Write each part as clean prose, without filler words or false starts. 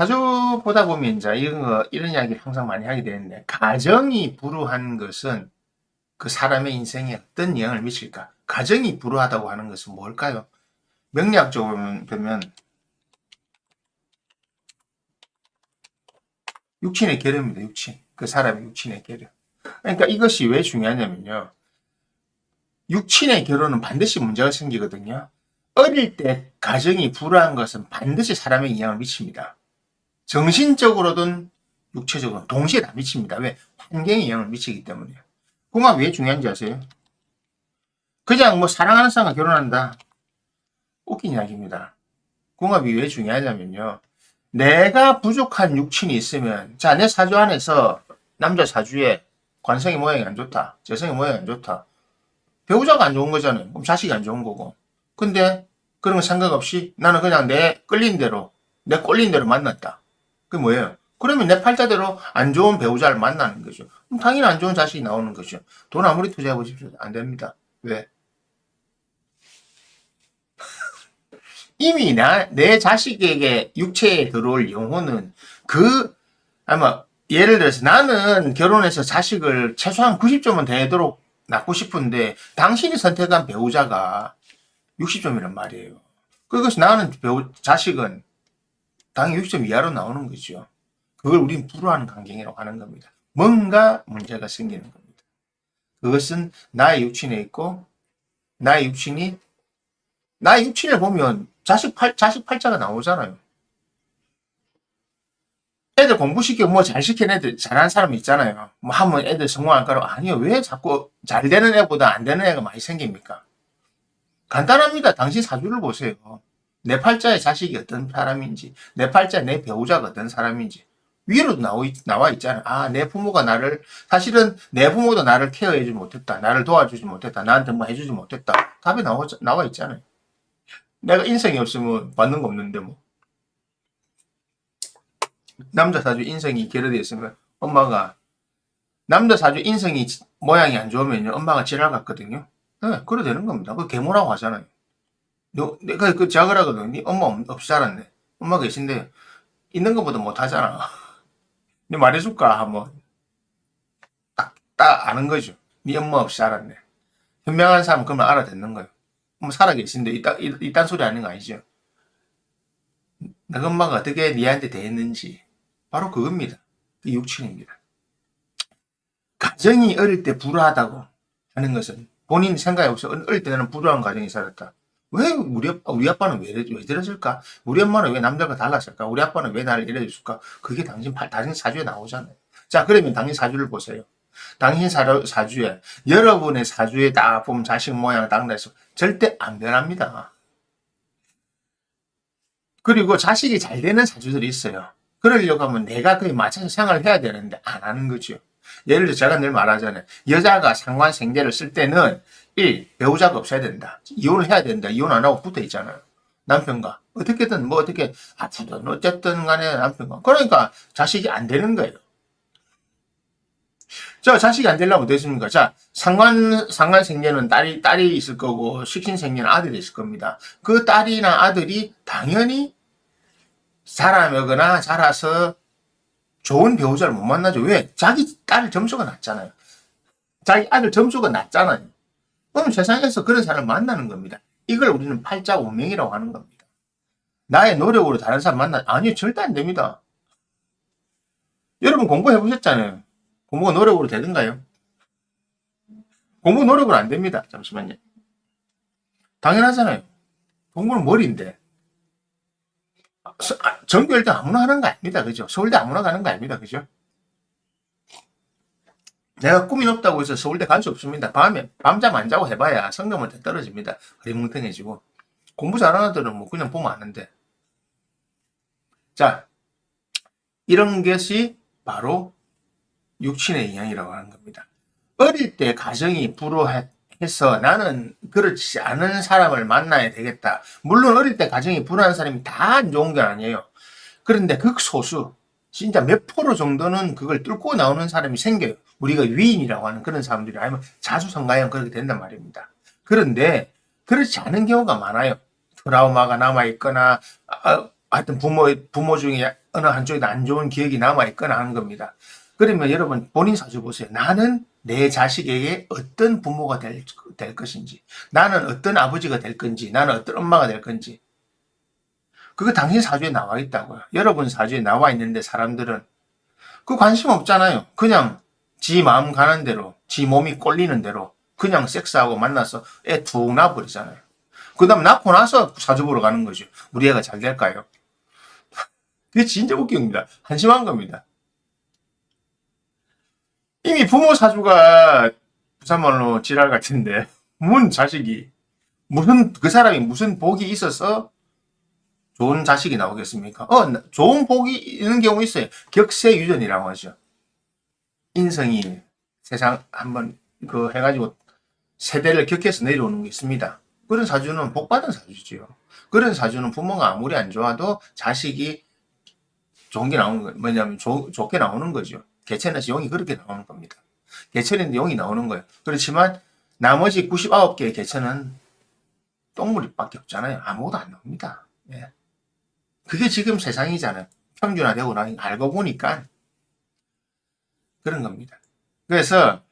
자주 보다 보면 이제 이런 이야기를 항상 많이 하게 되는데, 가정이 불우한 것은 그 사람의 인생에 어떤 영향을 미칠까? 가정이 불우하다고 하는 것은 뭘까요? 명리학적으로 보면 육친의 결여입니다. 육친. 그 사람의 육친의 결여. 그러니까 이것이 왜 중요하냐면요. 육친의 결혼은 반드시 문제가 생기거든요. 어릴 때 가정이 불우한 것은 반드시 사람에 영향을 미칩니다. 정신적으로든 육체적으로든 동시에 다 미칩니다. 왜? 환경에 영향을 미치기 때문에요. 궁합 왜 중요한지 아세요? 그냥 뭐 사랑하는 사람과 결혼한다. 웃긴 이야기입니다. 궁합이 왜 중요하냐면요. 내가 부족한 육친이 있으면, 자, 내 사주 안에서 남자 사주에 관성의 모양이 안 좋다. 재성의 모양이 안 좋다. 배우자가 안 좋은 거잖아요. 그럼 자식이 안 좋은 거고. 근데 그런 거 상관없이 나는 그냥 내 끌린 대로, 내 꼴린 대로 만났다. 그게 뭐예요? 그러면 내 팔자대로 안 좋은 배우자를 만나는 거죠. 그럼 당연히 안 좋은 자식이 나오는 거죠. 돈 아무리 투자해 보십시오. 안 됩니다. 왜? 이미 내 자식에게 육체에 들어올 영혼은 아마, 예를 들어서 나는 결혼해서 자식을 최소한 90점은 되도록 낳고 싶은데, 당신이 선택한 배우자가 60점이란 말이에요. 그것이 나는 자식은 당연히 60점 이하로 나오는 거죠. 그걸 우리는 불우한 관계라고 하는 겁니다. 뭔가 문제가 생기는 겁니다. 그것은 나의 육친에 있고, 나의 육친이, 나의 육친을 보면 자식 팔자가 나오잖아요. 애들 공부시키고 뭐 잘 시키는 애들, 잘하는 사람 있잖아요. 뭐 하면 애들 성공할까로. 아니요. 왜 자꾸 잘 되는 애보다 안 되는 애가 많이 생깁니까? 간단합니다. 당신 사주를 보세요. 내 팔자의 자식이 어떤 사람인지, 내 팔자의 내 배우자가 어떤 사람인지. 위로 나와 있잖아요. 아, 사실은 내 부모도 나를 케어해주지 못했다. 나를 도와주지 못했다. 나한테 뭐 해주지 못했다. 답이 나와 있잖아요. 내가 인성이 없으면 받는 거 없는데 뭐. 남자 사주 인성이 결여되어 있으면 남자 사주 인성이 모양이 안 좋으면 엄마가 지랄 같거든요. 네, 그래 되는 겁니다. 그 계모라고 하잖아요. 내가 그 제가 그러거든. 네 엄마 없이 자랐네. 엄마 계신데 있는 것보다 못하잖아. 네 말해줄까 한번 딱 아는 거죠. 네 엄마 없이 자랐네. 현명한 사람은 그러면 알아듣는 거예요. 엄마 살아 계신데 이딴 소리 하는 거 아니죠. 내 엄마가 어떻게 니한테 대했는지 바로 그겁니다. 그 육친입니다. 가정이 어릴 때 불우하다고 하는 것은 본인 생각에 없어. 어릴 때 나는 불우한 가정이 살았다. 왜 우리 아빠는 왜 저랬을까? 우리 엄마는 왜 남들과 달랐을까? 우리 아빠는 왜 나를 이래줬을까? 그게 당신 사주에 나오잖아요. 자, 그러면 당신 사주를 보세요. 당신 사주에, 여러분의 사주에 딱 보면 자식 모양 딱 나서 절대 안 변합니다. 그리고 자식이 잘 되는 사주들이 있어요. 그러려고 하면 내가 그에 맞춰서 생활을 해야 되는데 안 하는 거죠. 예를 들어 제가 늘 말하잖아요. 여자가 상관생제를 쓸 때는 1. 배우자가 없어야 된다. 이혼을 해야 된다. 이혼 안 하고 붙어 있잖아요. 남편과. 어떻게든 어떻게 아프든 어쨌든 간에 남편과. 그러니까 자식이 안 되는 거예요. 자, 자식이 안 되려면 어떻습니까? 자, 상관생제는 딸이 있을 거고, 식신생제는 아들이 있을 겁니다. 그 딸이나 아들이 당연히 자라서 좋은 배우자를 못 만나죠. 왜? 자기 딸 점수가 낮잖아요. 자기 아들 점수가 낮잖아요. 그럼 세상에서 그런 사람을 만나는 겁니다. 이걸 우리는 팔자 운명이라고 하는 겁니다. 나의 노력으로 다른 사람 아니요, 절대 안 됩니다. 여러분 공부해 보셨잖아요. 공부가 노력으로 되는가요? 공부 노력으로 안 됩니다. 잠시만요. 당연하잖아요. 공부는 머리인데. 전교 1등 아무나 하는 거 아닙니다. 그죠? 서울대 아무나 가는 거 아닙니다. 그죠? 내가 꿈이 높다고 해서 서울대 갈 수 없습니다. 밤잠 안 자고 해봐야 성적은 더 떨어집니다. 흐리멍텅해지고. 공부 잘하는 애들은 뭐 그냥 보면 아는데. 자, 이런 것이 바로 육친의 인양이라고 하는 겁니다. 어릴 때 가정이 불우해서 나는 그렇지 않은 사람을 만나야 되겠다. 물론 어릴 때 가정이 불우한 사람이 다 안 좋은 게 아니에요. 그런데 극소수, 진짜 몇 프로 정도는 그걸 뚫고 나오는 사람이 생겨요. 우리가 위인이라고 하는 그런 사람들이 아니면 자수성가형 그렇게 된단 말입니다. 그런데 그렇지 않은 경우가 많아요. 트라우마가 남아있거나 하여튼 부모 중에 어느 한쪽에도 안 좋은 기억이 남아있거나 하는 겁니다. 그러면 여러분 본인 사주 보세요. 나는 내 자식에게 어떤 부모가 될 것인지, 나는 어떤 아버지가 될 건지, 나는 어떤 엄마가 될 건지, 그거 당신 사주에 나와 있다고요. 여러분 사주에 나와 있는데 사람들은 그 관심 없잖아요. 그냥 지 마음 가는 대로, 지 몸이 꼴리는 대로 그냥 섹스하고 만나서 애 툭 낳아버리잖아요. 그 다음 낳고 나서 사주 보러 가는 거죠. 우리 애가 잘 될까요? 그게 진짜 웃긴 겁니다. 한심한 겁니다. 이미 부모 사주가 부산말로 지랄 같은데 자식이 그 사람이 무슨 복이 있어서 좋은 자식이 나오겠습니까? 좋은 복이 있는 경우 있어요. 격세유전이라고 하죠. 인성이 세상 한번 해가지고 세대를 격해서 내려오는 게 있습니다. 그런 사주는 복받은 사주지요. 그런 사주는 부모가 아무리 안 좋아도 자식이 좋은 게 나오는 거예요. 뭐냐면 좋게 나오는 거죠. 개천에서 용이 그렇게 나오는 겁니다. 개천인데 용이 나오는 거예요. 그렇지만 나머지 99개의 개천은 똥물밖에 없잖아요. 아무것도 안 나옵니다. 예. 그게 지금 세상이잖아요. 평준화되고 나니 알고 보니까 그런 겁니다. 그래서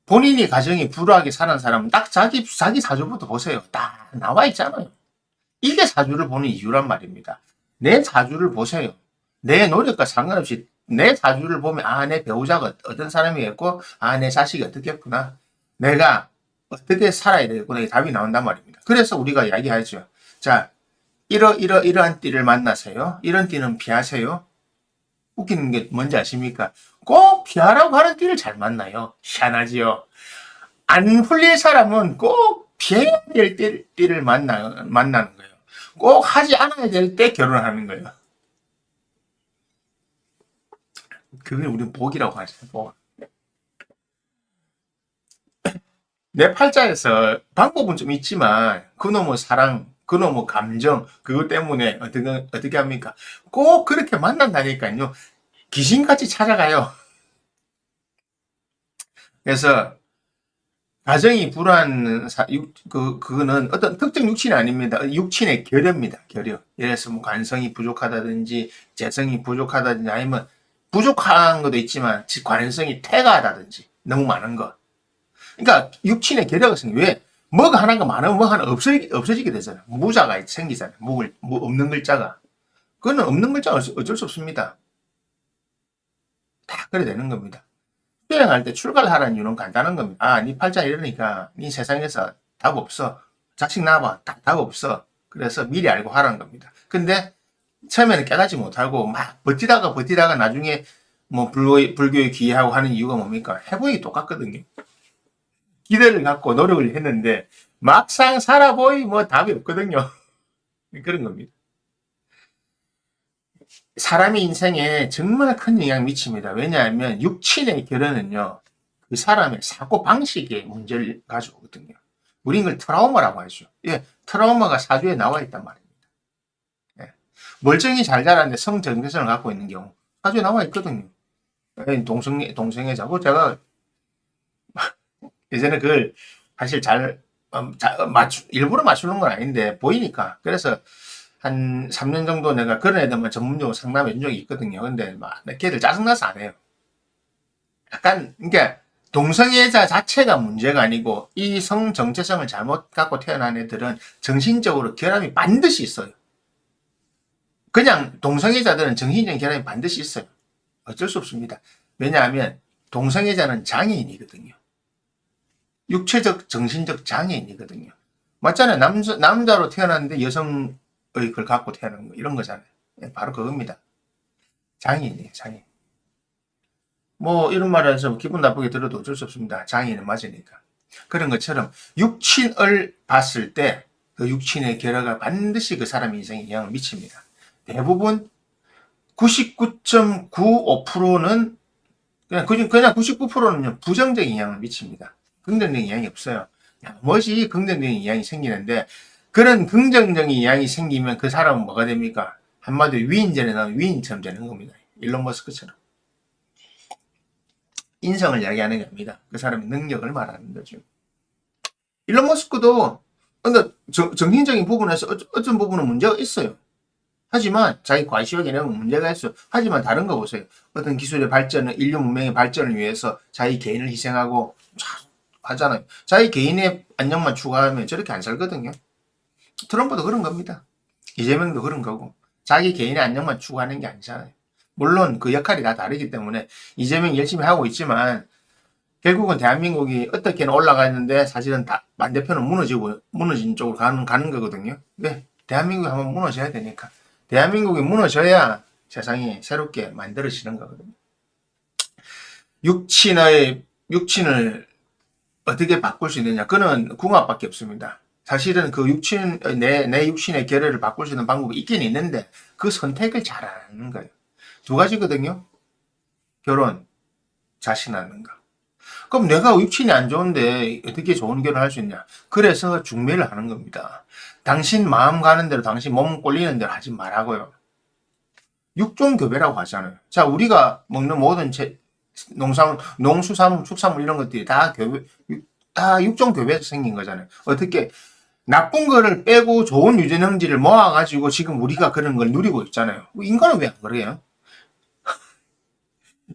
본인이 가정이 불우하게 사는 사람은 딱 자기 사주부터 보세요. 딱 나와 있잖아요. 이게 사주를 보는 이유란 말입니다. 내 사주를 보세요. 내 노력과 상관없이 내 사주를 보면 내 배우자가 어떤 사람이겠고 내 자식이 어떻겠구나. 내가 어떻게 살아야 되겠구나. 이 답이 나온단 말입니다. 그래서 우리가 이야기하죠. 자, 이러한 띠를 만나세요. 이런 띠는 피하세요. 웃기는 게 뭔지 아십니까? 꼭 피하라고 하는 띠를 잘 만나요. 희한하지요. 안 풀릴 사람은 꼭 피해야 될 띠를 만나는 거예요. 꼭 하지 않아야 될 때 결혼하는 거예요. 그걸 우리는 복이라고 하죠. 복. 내 팔자에서 방법은 좀 있지만 그놈의 사랑, 그놈의 감정 그것 때문에 어떻게 합니까? 꼭 그렇게 만난다니까요. 귀신같이 찾아가요. 그래서 가정이 불안 그거는 어떤 특정 육친이 아닙니다. 육친의 결여입니다. 결여. 예를 들어서 뭐 관성이 부족하다든지 재성이 부족하다든지 아니면 부족한 것도 있지만 관성이 퇴가하다든지 너무 많은 거. 그러니까 육친의 결여가 생겨. 왜? 뭐가 하나가 많으면 뭐 하나 없어지게 되잖아요. 무자가 생기잖아요. 없는 글자가. 그거는 없는 글자가 어쩔 수 없습니다. 다 그래 되는 겁니다. 수행할 때 출가를 하라는 이유는 간단한 겁니다. 네 팔자 이러니까 네 세상에서 답 없어. 자식 낳아봐. 답 없어. 그래서 미리 알고 하라는 겁니다. 근데 처음에는 깨닫지 못하고 막 버티다가 나중에 뭐 불교에 귀의하고 하는 이유가 뭡니까? 해보기 똑같거든요. 기대를 갖고 노력을 했는데 막상 살아보이 뭐 답이 없거든요. 그런 겁니다. 사람의 인생에 정말 큰 영향을 미칩니다. 왜냐하면 육친의 결혼은요, 그 사람의 사고 방식에 문제를 가져오거든요. 우린 그걸 트라우마라고 하죠. 예, 트라우마가 사주에 나와 있단 말입니다. 예. 멀쩡히 잘 자랐는데 성정체성을 갖고 있는 경우 사주에 나와 있거든요. 예, 동성애자고 제가 예전에 그걸 사실 일부러 맞추는 건 아닌데 보이니까 그래서 한 3년 정도 내가 그런 애들만 전문적으로 상담해 준 적이 있거든요. 근데 막 걔들 짜증나서 안 해요. 약간 그러니까 동성애자 자체가 문제가 아니고 이 성 정체성을 잘못 갖고 태어난 애들은 정신적으로 결함이 반드시 있어요. 그냥 동성애자들은 정신적인 결함이 반드시 있어요. 어쩔 수 없습니다. 왜냐하면 동성애자는 장애인이거든요. 육체적, 정신적 장애인이거든요. 맞잖아요. 남자로 태어났는데 여성의 걸 갖고 태어난 거, 이런 거잖아요. 바로 그겁니다. 장애인이에요, 장애인. 뭐, 이런 말해서 기분 나쁘게 들어도 어쩔 수 없습니다. 장애인은 맞으니까. 그런 것처럼 육친을 봤을 때 그 육친의 결과가 반드시 그 사람의 인생에 영향을 미칩니다. 대부분 99.95%는 그냥 99%는요, 부정적인 영향을 미칩니다. 긍정적인 영향이 없어요. 나머지 긍정적인 영향이 생기는데 그런 긍정적인 영향이 생기면 그 사람은 뭐가 됩니까? 한마디로 위인전에 나온 위인처럼 되는 겁니다. 일론 머스크처럼. 인성을 이야기하는 게 아닙니다. 그 사람의 능력을 말하는 거죠. 일론 머스크도 근데 정신적인 부분에서 어떤 부분은 문제가 있어요. 하지만 자기 과시욕에 내면 문제가 있어. 하지만 다른 거 보세요. 어떤 기술의 발전을, 인류 문명의 발전을 위해서 자기 개인을 희생하고 하잖아요. 자기 개인의 안녕만 추구하면 저렇게 안 살거든요. 트럼프도 그런 겁니다. 이재명도 그런 거고. 자기 개인의 안녕만 추구하는 게 아니잖아요. 물론 그 역할이 다 다르기 때문에 이재명이 열심히 하고 있지만 결국은 대한민국이 어떻게는 올라가는데 사실은 다 반대편은 무너진 쪽으로 가는 거거든요. 네, 대한민국이 한번 무너져야 되니까. 대한민국이 무너져야 세상이 새롭게 만들어지는 거거든요. 육친을 어떻게 바꿀 수 있느냐? 그는 궁합밖에 없습니다. 사실은 그 내 육신의 결혈을 바꿀 수 있는 방법이 있긴 있는데 그 선택을 잘 안 하는 거예요. 두 가지거든요. 결혼, 자신 하는 거. 그럼 내가 육친이 안 좋은데 어떻게 좋은 결혼을 할 수 있냐? 그래서 중매를 하는 겁니다. 당신 마음 가는 대로, 당신 몸 꼴리는 대로 하지 말라고요. 육종교배라고 하잖아요. 자, 우리가 먹는 모든 농수산물, 축산물 이런 것들이 다 육종교배에서 생긴 거잖아요. 어떻게 나쁜 거를 빼고 좋은 유전형질을 모아가지고 지금 우리가 그런 걸 누리고 있잖아요. 인간은 왜 안 그래요?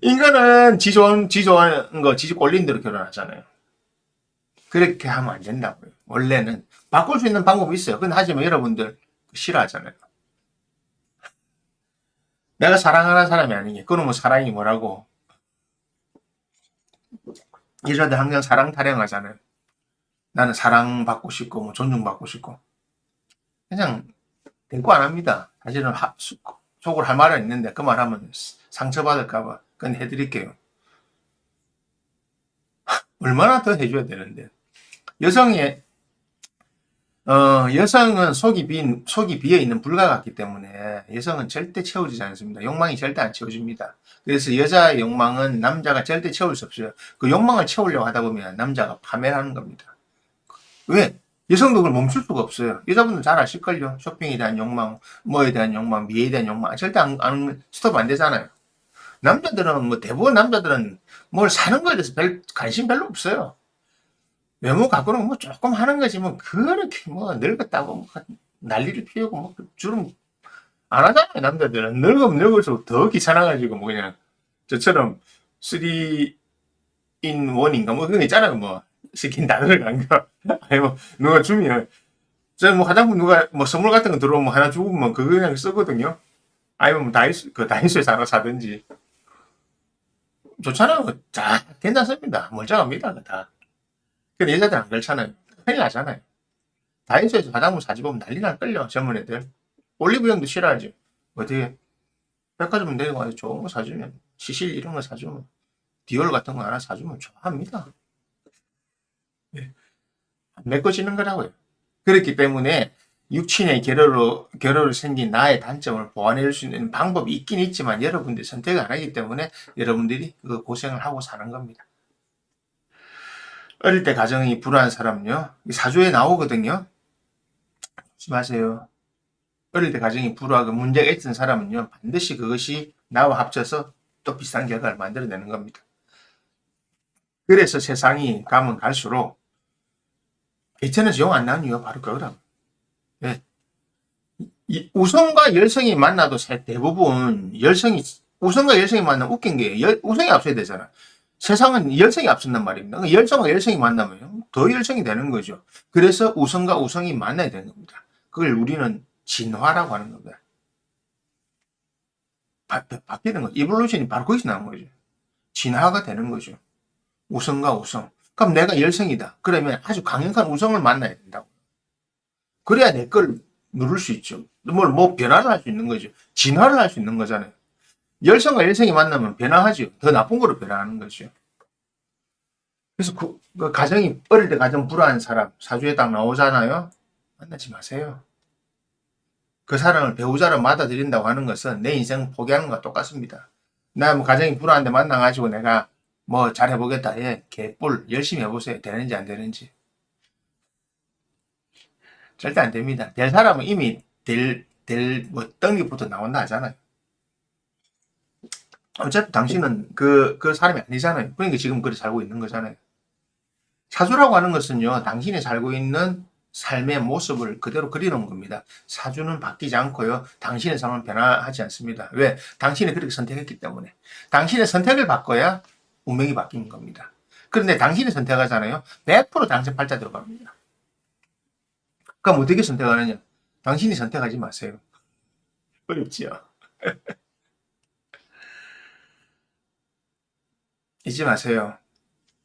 인간은 지 좋아하는 거, 지 꼴린 대로 결혼하잖아요. 그렇게 하면 안 된다고요. 원래는. 바꿀 수 있는 방법이 있어요. 근데 하지만 여러분들 싫어하잖아요. 내가 사랑하는 사람이 아니게. 그놈의 뭐 사랑이 뭐라고. 여자들 항상 사랑 타령하잖아요. 나는 사랑받고 싶고, 뭐 존중받고 싶고. 그냥 대꾸 안 합니다. 사실은 속으로 할 말은 있는데 그 말 하면 상처받을까봐. 그건 해드릴게요. 얼마나 더 해줘야 되는데. 여성은 속이 비어 있는 불과 같기 때문에 여성은 절대 채워지지 않습니다. 욕망이 절대 안 채워집니다. 그래서 여자의 욕망은 남자가 절대 채울 수 없어요. 그 욕망을 채우려고 하다 보면 남자가 파멸하는 겁니다. 왜? 여성도 그걸 멈출 수가 없어요. 여자분들 잘 아실걸요? 쇼핑에 대한 욕망, 뭐에 대한 욕망, 미에 대한 욕망. 절대 스톱 안 되잖아요. 대부분 남자들은 뭘 사는 거에 대해서 관심 별로 없어요. 외모 갖고는 뭐 조금 하는 거지, 뭐, 그렇게 뭐, 늙었다고 뭐 난리를 피우고 뭐, 주름 안 하잖아요, 남자들은. 늙으면 늙을수록 더 귀찮아가지고, 뭐, 그냥, 저처럼 3in 1인가, 뭐, 그거 있잖아요, 뭐. 스킨 다 들어간 거. 아니, 뭐, 누가 주면, 뭐, 화장품 누가, 뭐, 선물 같은 거 들어오면 하나 주면 그거 그냥 쓰거든요. 아니면 뭐, 다이소에서 하나 사든지. 좋잖아요. 자, 괜찮습니다. 멀쩡합니다, 다. 근데 여자들 안 그렇잖아요. 큰일 나잖아요. 다이소에서 화장품 사지 보면 난리 날걸요, 젊은 애들. 올리브영도 싫어하지. 어떻게, 백화점 내고 가서 좋은 거 사주면, 시실 이런 거 사주면, 디올 같은 거 하나 사주면 좋아합니다. 메꿔지는 거라고요. 그렇기 때문에, 육친의 결여로 생긴 나의 단점을 보완해줄 수 있는 방법이 있긴 있지만, 여러분들이 선택을 안 하기 때문에, 여러분들이 그 고생을 하고 사는 겁니다. 어릴 때 가정이 불우한 사람은요, 사주에 나오거든요. 조심하세요. 어릴 때 가정이 불우하고 문제가 있던 사람은요, 반드시 그것이 나와 합쳐서 또 비슷한 결과를 만들어내는 겁니다. 그래서 세상이 가면 갈수록 개천에서 용 안 나는 이유가 바로 그거라고. 네. 우성과 열성이 만나도 대부분 우성과 열성이 만나면 웃긴 게 우성이 앞서야 되잖아. 세상은 열성이 앞선단 말입니다. 그러니까 열성과 열성이 만나면 더 열성이 되는 거죠. 그래서 우성과 우성이 만나야 되는 겁니다. 그걸 우리는 진화라고 하는 겁니다. 바뀌는 거죠. 이볼루션이 바로 거기서 나온 거죠. 진화가 되는 거죠. 우성과 우성. 그럼 내가 열성이다. 그러면 아주 강력한 우성을 만나야 된다고. 그래야 내 걸 누를 수 있죠. 뭐 변화를 할 수 있는 거죠. 진화를 할 수 있는 거잖아요. 열성과 열성이 만나면 변화하죠. 더 나쁜 거로 변화하는 거죠. 그래서 그 가정이, 어릴 때 가정 불우한 사람, 사주에 딱 나오잖아요. 만나지 마세요. 그 사람을 배우자로 받아들인다고 하는 것은 내 인생 포기하는 것과 똑같습니다. 나 뭐 가정이 불우한데 만나가지고 내가 뭐 잘해보겠다. 예, 개뿔. 열심히 해보세요. 되는지 안 되는지. 절대 안 됩니다. 될 사람은 이미 뭐, 덩기부터 나온다 하잖아요. 어차피 당신은 그 사람이 아니잖아요. 그러니까 지금 그렇게 살고 있는 거잖아요. 사주라고 하는 것은요, 당신이 살고 있는 삶의 모습을 그대로 그리는 겁니다. 사주는 바뀌지 않고요. 당신의 삶은 변화하지 않습니다. 왜? 당신이 그렇게 선택했기 때문에. 당신의 선택을 바꿔야 운명이 바뀌는 겁니다. 그런데 당신이 선택하잖아요. 100% 당신 팔자 들어갑니다. 그럼 어떻게 선택하느냐? 당신이 선택하지 마세요. 어렵지요. 잊지 마세요.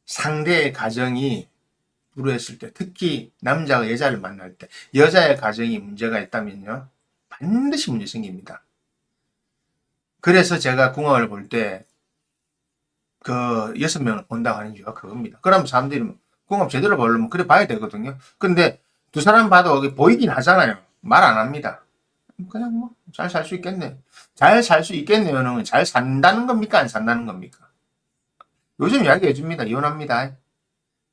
상대의 가정이 불우했을 때, 특히 남자가 여자를 만날 때, 여자의 가정이 문제가 있다면요, 반드시 문제 생깁니다. 그래서 제가 궁합을 볼 때, 그 6명을 본다고 하는 이유가 그겁니다. 그러면 사람들이 궁합 제대로 보려면 그래 봐야 되거든요. 근데 두 사람 봐도 보이긴 하잖아요. 말 안 합니다. 그냥 뭐 잘 살 수 있겠네. 잘 살 수 있겠네요는 잘 산다는 겁니까? 안 산다는 겁니까? 요즘 이야기해 줍니다. 이혼합니다.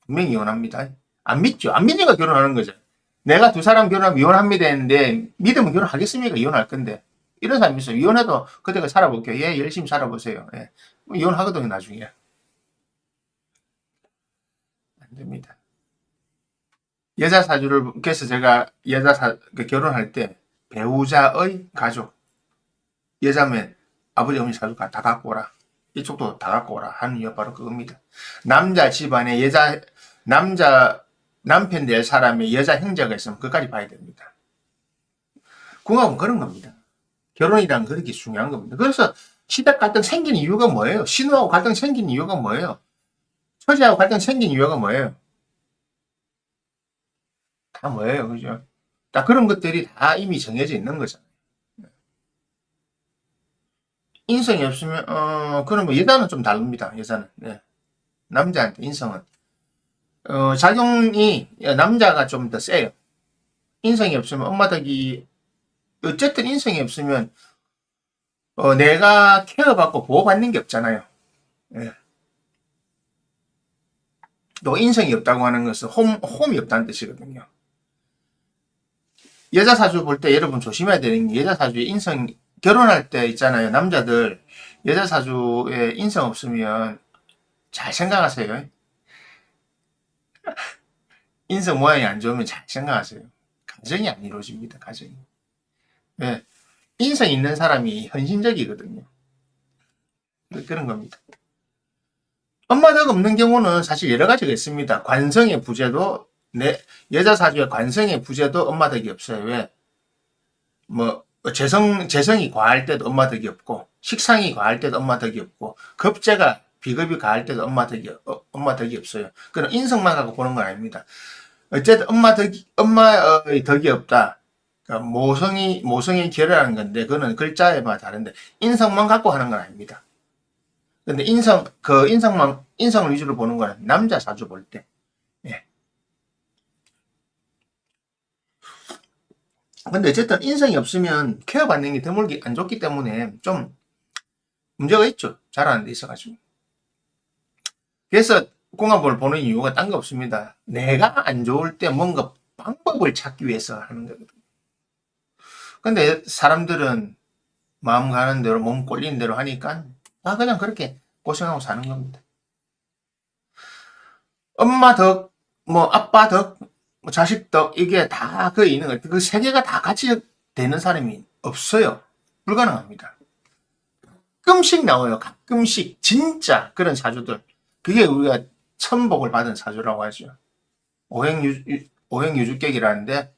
분명히 이혼합니다. 안 믿죠? 안 믿으니까 결혼하는 거죠. 내가 두 사람 결혼하면 이혼합니다 했는데 믿으면 결혼하겠습니까? 이혼할 건데. 이런 사람이 있어요. 이혼해도 그때가 살아볼게요. 예, 열심히 살아보세요. 예. 이혼하거든요, 나중에. 안 됩니다. 여자 사주를, 그래서 제가 결혼할 때 배우자의 가족, 여자면 아버지, 어머니 사주 다 갖고 오라. 이쪽도 다 갖고 오라 하는 이유가 바로 그겁니다. 남자 집안에 남편 될 사람의 여자 형제가 있으면 그까지 봐야 됩니다. 궁합은 그런 겁니다. 결혼이란 그렇게 중요한 겁니다. 그래서 시댁 갈등 생긴 이유가 뭐예요? 신우하고 갈등 생긴 이유가 뭐예요? 처제하고 갈등 생긴 이유가 뭐예요? 다 뭐예요, 그죠? 다 그런 것들이 다 이미 정해져 있는 거잖아요. 인성이 없으면, 그럼 뭐, 여자는 좀 다릅니다, 여자는. 네. 남자한테 인성은. 작용이, 남자가 좀 더 세요. 인성이 없으면, 엄마 덕이, 어쨌든 인성이 없으면, 내가 케어받고 보호받는 게 없잖아요. 예. 또 인성이 없다고 하는 것은 홈이 없다는 뜻이거든요. 여자 사주 볼 때 여러분 조심해야 되는 게, 여자 사주의 인성, 결혼할 때 있잖아요. 남자들 여자 사주에 인성 없으면 잘 생각하세요. 인성 모양이 안 좋으면 잘 생각하세요. 가정이 안 이루어집니다. 가정이. 네. 인성 있는 사람이 헌신적이거든요. 그런 겁니다. 엄마덕 없는 경우는 사실 여러 가지가 있습니다. 관성의 부재도, 여자 사주의 관성의 부재도 엄마덕이 없어요. 왜? 뭐 재성이 과할 때도 엄마 덕이 없고, 식상이 과할 때도 엄마 덕이 없고, 비겁이 과할 때도 엄마 덕이 없어요. 그럼 인성만 갖고 보는 건 아닙니다. 어쨌든 엄마의 덕이 없다. 그러니까 모성의 결여라는 건데, 그거는 글자에만 다른데, 인성만 갖고 하는 건 아닙니다. 근데 인성을 위주로 보는 거는 남자 사주 볼 때. 예. 근데 어쨌든 인성이 없으면 케어받는 게 드물게 안 좋기 때문에 좀 문제가 있죠. 잘하는 데 있어가지고. 그래서 궁합을 보는 이유가 딴 거 없습니다. 내가 안 좋을 때 뭔가 방법을 찾기 위해서 하는 거거든요. 근데 사람들은 마음 가는 대로 몸 꼴리는 대로 하니까 그냥 그렇게 고생하고 사는 겁니다. 엄마 덕, 아빠 덕, 자식 덕, 이게 다 그 있는 거예요. 그 세 개가 다 같이 되는 사람이 없어요. 불가능합니다. 가끔씩 나와요. 가끔씩. 진짜 그런 사주들. 그게 우리가 천복을 받은 사주라고 하죠. 오행유주격이라는데,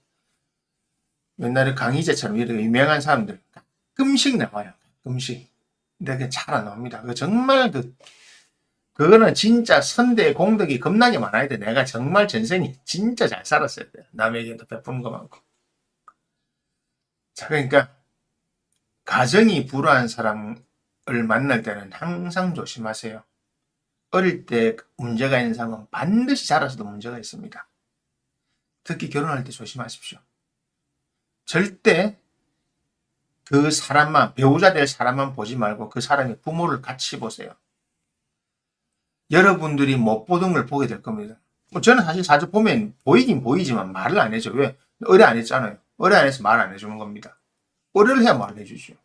옛날에 강희재처럼 이렇게 유명한 사람들 가끔씩 나와요. 가끔씩. 근데 그게 잘 안 나옵니다. 정말 그거는 진짜 선대 공덕이 겁나게 많아야 돼. 내가 정말 전생이 진짜 잘 살았어야 돼. 남에게도 베푸는 거 많고. 자, 그러니까 가정이 불우한 사람을 만날 때는 항상 조심하세요. 어릴 때 문제가 있는 사람은 반드시 자라서도 문제가 있습니다. 특히 결혼할 때 조심하십시오. 절대 그 사람만, 배우자 될 사람만 보지 말고 그 사람의 부모를 같이 보세요. 여러분들이 못 보던 걸 보게 될 겁니다. 저는 사실 사주 보면 보이긴 보이지만 말을 안 해줘. 왜? 의뢰 안 했잖아요. 의뢰 안 해서 말 안 해주는 겁니다. 의뢰를 해야 말을 해주죠.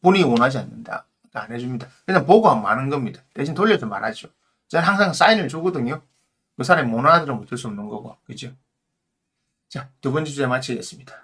본인이 원하지 않는다. 안 해줍니다. 그냥 보고 하면 마는 겁니다. 대신 돌려서 말하죠. 저는 항상 사인을 주거든요. 그 사람이 원하더라도 어쩔 수 없는 거고. 그죠? 자, 두 번째 주제 마치겠습니다.